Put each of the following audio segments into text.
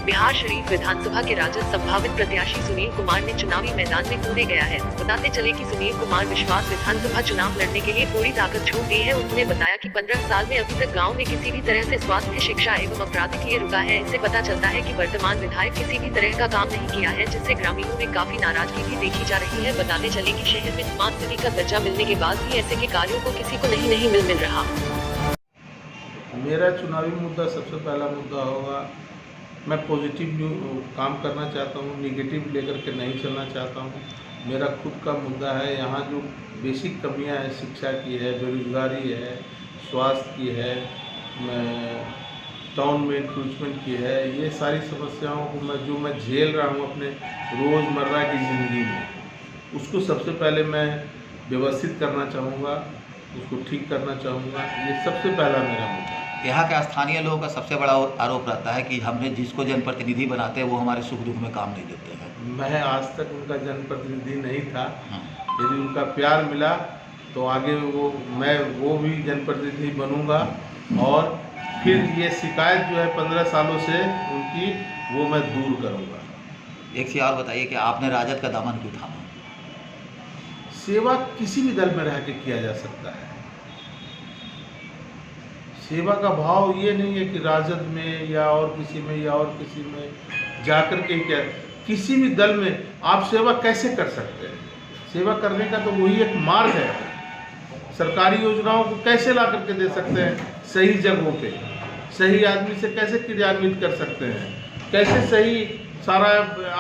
बिहार शरीफ विधानसभा के राजद संभावित प्रत्याशी सुनील कुमार ने चुनावी मैदान में कूदे गया है। बताते चले कि सुनील कुमार विश्वास विधानसभा चुनाव लड़ने के लिए पूरी ताकत झोंक दी है। उन्होंने बताया कि 15 साल में अभी तक गांव में किसी भी तरह से स्वास्थ्य, शिक्षा एवं अपराध के लिए रुका है। इससे पता चलता है कि वर्तमान विधायक किसी भी तरह का काम नहीं किया है, जिससे ग्रामीणों में काफी नाराजगी भी देखी जा रही है। बताते चले कि शहर में स्मार्ट सिटी का दर्जा मिलने के बाद भी ऐसे के कार्यों को किसी को नहीं मिल रहा। मेरा चुनावी मुद्दा सबसे पहला मुद्दा होगा, मैं पॉजिटिव काम करना चाहता हूँ, निगेटिव लेकर के नहीं चलना चाहता हूँ। मेरा खुद का मुद्दा है, यहाँ जो बेसिक कमियाँ हैं, शिक्षा की है, बेरोजगारी है, स्वास्थ्य की है, टाउन में इंक्रूचमेंट की है, ये सारी समस्याओं को मैं झेल रहा हूँ अपने रोज़मर्रा की ज़िंदगी में, उसको सबसे पहले मैं व्यवस्थित करना चाहूँगा, उसको ठीक करना चाहूँगा। ये सबसे पहला मेरा मुद्दा है। यहाँ के स्थानीय लोगों का सबसे बड़ा आरोप रहता है कि हमने जिसको जनप्रतिनिधि बनाते हैं वो हमारे सुख दुख में काम नहीं देते हैं। मैं आज तक उनका जनप्रतिनिधि नहीं था। यदि उनका प्यार मिला तो आगे मैं वो भी जनप्रतिनिधि बनूंगा और फिर ये शिकायत जो है 15 सालों से उनकी, वो मैं दूर करूंगा। एक चीज़ और बताइए कि आपने राजद का दामन क्यों थामा? सेवा किसी भी दल में रह के किया जा सकता है। सेवा का भाव ये नहीं है कि राजद में या और किसी में जाकर के क्या, किसी भी दल में आप सेवा कैसे कर सकते हैं? सेवा करने का तो वही एक मार्ग है। सरकारी योजनाओं को कैसे ला करके दे सकते हैं सही जगहों पे, सही आदमी से कैसे क्रियान्वित कर सकते हैं, कैसे सही सारा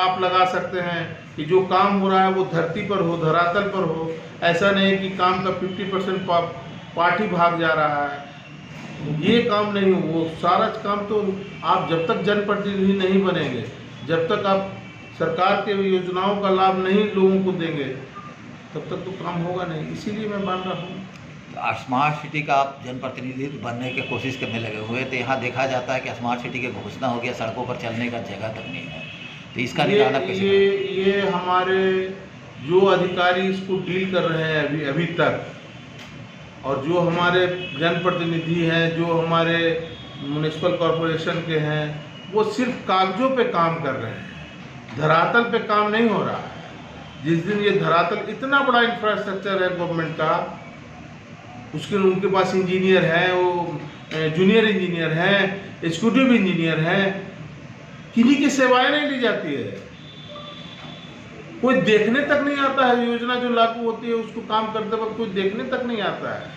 आप लगा सकते हैं कि जो काम हो रहा है वो धरती पर हो, धरातल पर हो। ऐसा नहीं कि काम का 50% पार्टी भाग जा रहा है, ये काम नहीं हो। वो सारा काम तो आप जब तक जनप्रतिनिधि नहीं बनेंगे, जब तक आप सरकार के योजनाओं का लाभ नहीं लोगों को देंगे, तब तक तो काम होगा नहीं। इसीलिए मैं मान रहा हूँ स्मार्ट सिटी का आप जनप्रतिनिधि बनने की कोशिश करने लगे हुए, तो यहाँ देखा जाता है कि स्मार्ट सिटी की घोषणा हो गया, सड़कों पर चलने का जगह तक नहीं है, तो इसका निदान कैसे? ये हमारे जो अधिकारी इसको डील कर रहे हैं अभी तक, और जो हमारे जनप्रतिनिधि हैं, जो हमारे म्युनिसिपल कॉरपोरेशन के हैं, वो सिर्फ कागजों पे काम कर रहे हैं, धरातल पे काम नहीं हो रहा है। जिस दिन ये धरातल, इतना बड़ा इंफ्रास्ट्रक्चर है गवर्नमेंट का, उनके पास इंजीनियर हैं, वो जूनियर इंजीनियर हैं, एग्जीक्यूटिव इंजीनियर हैं, किन्हीं की सेवाएं नहीं ली जाती है। कोई देखने तक नहीं आता है, योजना जो लागू होती है उसको काम करते वक्त कोई देखने तक नहीं आता है।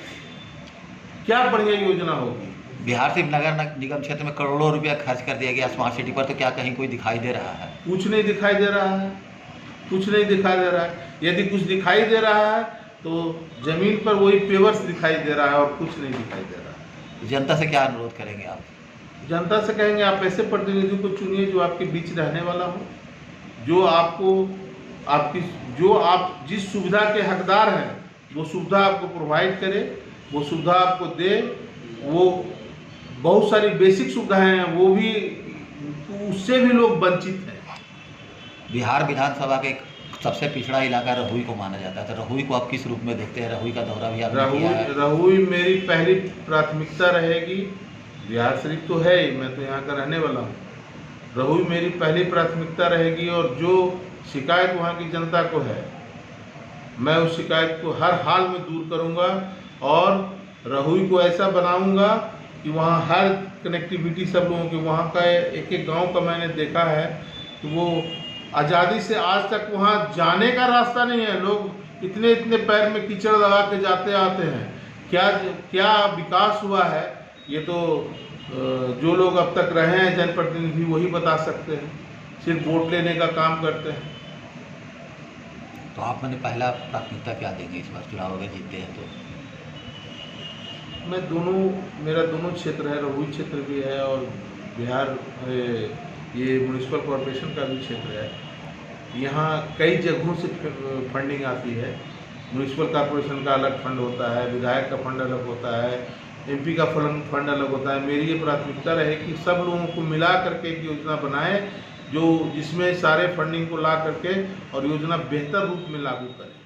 क्या बढ़िया योजना होगी। बिहार से नगर निगम क्षेत्र में करोड़ों रुपया खर्च कर दिया गया स्मार्ट सिटी पर, तो क्या कहीं कोई दिखाई दे रहा है? कुछ नहीं दिखाई दे रहा है, कुछ नहीं दिखाई दे रहा है। यदि कुछ दिखाई दे रहा है तो जमीन पर वही पेवर्स दिखाई दे रहा है और कुछ नहीं दिखाई दे रहा है। जनता से क्या अनुरोध करेंगे आप? जनता से कहेंगे आप ऐसे प्रतिनिधि को चुनिए जो आपके बीच रहने वाला हो, जो आप जिस सुविधा के हकदार हैं वो सुविधा आपको प्रोवाइड करे, वो सुविधा आपको दे। वो बहुत सारी बेसिक सुविधाएं हैं, वो भी, उससे भी लोग वंचित हैं। बिहार विधानसभा के सबसे पिछड़ा इलाका रहुई को माना जाता है, तो रहुई को आप किस रूप में देखते हैं? रहुई का दौरा भी आपने किया है? रहुई मेरी पहली प्राथमिकता रहेगी। बिहार शरीफ तो है ही, मैं तो यहाँ का रहने वाला हूँ। रहुई मेरी पहली प्राथमिकता रहेगी और जो शिकायत वहाँ की जनता को है, मैं उस शिकायत को हर हाल में दूर करूँगा और रहुई को ऐसा बनाऊँगा कि वहाँ हर कनेक्टिविटी सब लोगों की, वहाँ का एक गांव का मैंने देखा है कि वो आज़ादी से आज तक वहाँ जाने का रास्ता नहीं है। लोग इतने पैर में कीचड़ लगा के जाते आते हैं। क्या विकास हुआ है, ये तो जो लोग अब तक रहे हैं जनप्रतिनिधि वही बता सकते हैं, सिर्फ वोट लेने का काम करते हैं। तो आप मैंने पहला प्राथमिकता क्या देंगे इस बार चुनाव अगर जीतते हैं तो? मेरा दोनों क्षेत्र है, रहुई क्षेत्र भी है और बिहार ये म्युनिसिपल कॉरपोरेशन का भी क्षेत्र है। यहाँ कई जगहों से फंडिंग आती है। म्युनिसिपल कॉरपोरेशन का अलग फंड होता है, विधायक का फंड अलग होता है, एमपी का फंड अलग होता है। मेरी ये प्राथमिकता रहे कि सब लोगों को मिला करके एक योजना बनाए जिसमें सारे फंडिंग को ला करके और योजना बेहतर रूप में लागू करें।